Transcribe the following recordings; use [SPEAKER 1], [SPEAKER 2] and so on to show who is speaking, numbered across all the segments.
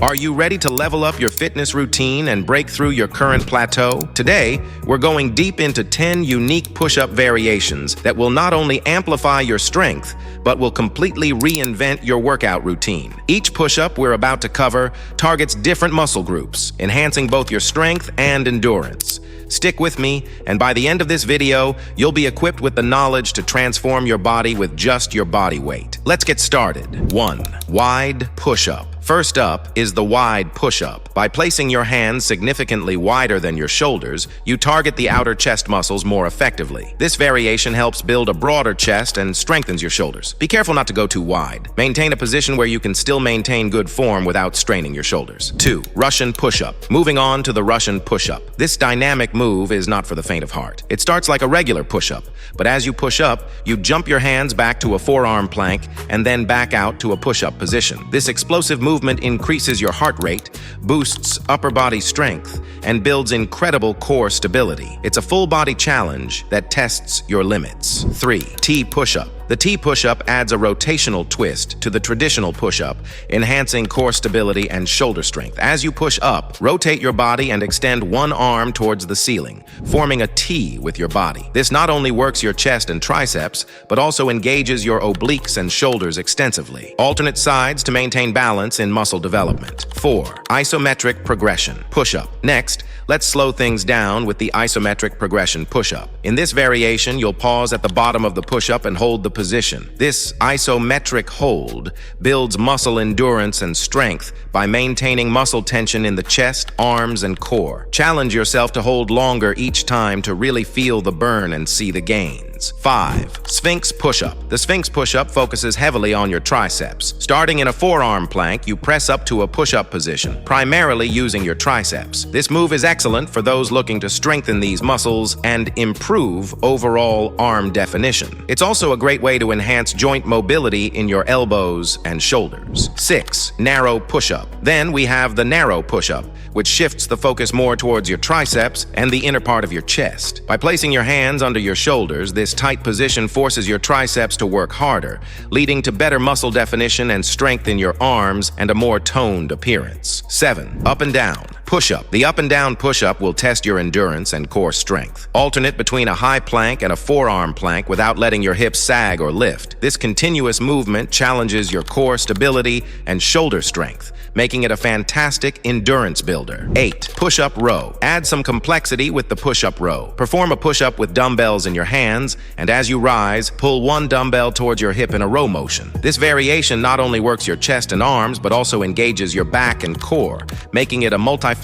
[SPEAKER 1] Are you ready to level up your fitness routine and break through your current plateau? Today, we're going deep into 10 unique push-up variations that will not only amplify your strength, but will completely reinvent your workout routine. Each push-up we're about to cover targets different muscle groups, enhancing both your strength and endurance. Stick with me, and by the end of this video, you'll be equipped with the knowledge to transform your body with just your body weight. Let's get started. 1. Wide push-up. First up is the wide push-up. By placing your hands significantly wider than your shoulders, you target the outer chest muscles more effectively. This variation helps build a broader chest and strengthens your shoulders. Be careful not to go too wide. Maintain a position where you can still maintain good form without straining your shoulders. 2. Russian push-up. Moving on to the Russian push-up. This dynamic move is not for the faint of heart. It starts like a regular push-up, but as you push up, you jump your hands back to a forearm plank and then back out to a push-up position. This explosive movement increases your heart rate, boosts upper body strength, and builds incredible core stability. It's a full-body challenge that tests your limits. 3. T push-up. The T push-up adds a rotational twist to the traditional push-up, enhancing core stability and shoulder strength. As you push up, rotate your body and extend one arm towards the ceiling, forming a T with your body. This not only works your chest and triceps, but also engages your obliques and shoulders extensively. Alternate sides to maintain balance in muscle development. 4. Isometric progression push-up. Next, let's slow things down with the isometric progression push-up. In this variation, you'll pause at the bottom of the push-up and hold the position. This isometric hold builds muscle endurance and strength by maintaining muscle tension in the chest, arms, and core. Challenge yourself to hold longer each time to really feel the burn and see the gains. 5. Sphinx push-up. The Sphinx push-up focuses heavily on your triceps. Starting in a forearm plank, you press up to a push-up position, primarily using your triceps. This move is excellent for those looking to strengthen these muscles and improve overall arm definition. It's also a great way to enhance joint mobility in your elbows and shoulders. 6. Narrow push-up. Then we have the narrow push-up, which shifts the focus more towards your triceps and the inner part of your chest. By placing your hands under your shoulders, this tight position forces your triceps to work harder, leading to better muscle definition and strength in your arms and a more toned appearance. 7. Up and down push-up. The up and down push-up will test your endurance and core strength. Alternate between a high plank and a forearm plank without letting your hips sag or lift. This continuous movement challenges your core stability and shoulder strength, making it a fantastic endurance builder. 8. Push-up row. Add some complexity with the push-up row. Perform a push-up with dumbbells in your hands, and as you rise, pull one dumbbell towards your hip in a row motion. This variation not only works your chest and arms, but also engages your back and core, making it a multifunctional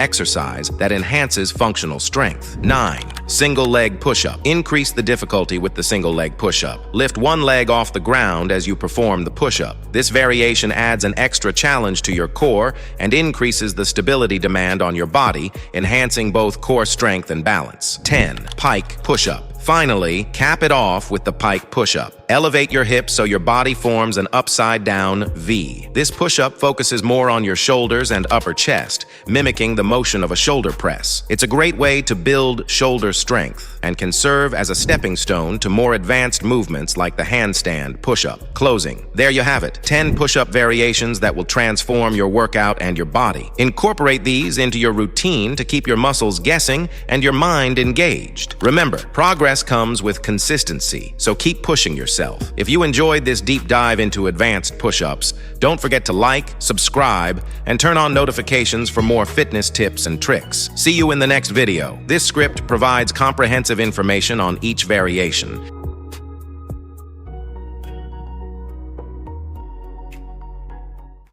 [SPEAKER 1] exercise that enhances functional strength. 9. Single leg push-up. Increase the difficulty with the single leg push-up. Lift one leg off the ground as you perform the push-up. This variation adds an extra challenge to your core and increases the stability demand on your body, enhancing both core strength and balance. 10. Pike push-up. Finally, cap it off with the Pike push-up. Elevate your hips so your body forms an upside-down V. This push-up focuses more on your shoulders and upper chest, mimicking the motion of a shoulder press. It's a great way to build shoulder strength and can serve as a stepping stone to more advanced movements like the handstand push-up. Closing. There you have it. 10 push-up variations that will transform your workout and your body. Incorporate these into your routine to keep your muscles guessing and your mind engaged. Remember, progress comes with consistency, so keep pushing yourself. If you enjoyed this deep dive into advanced push-ups, don't forget to like, subscribe, and turn on notifications for more fitness tips and tricks. See you in the next video. This script provides comprehensive information on each variation.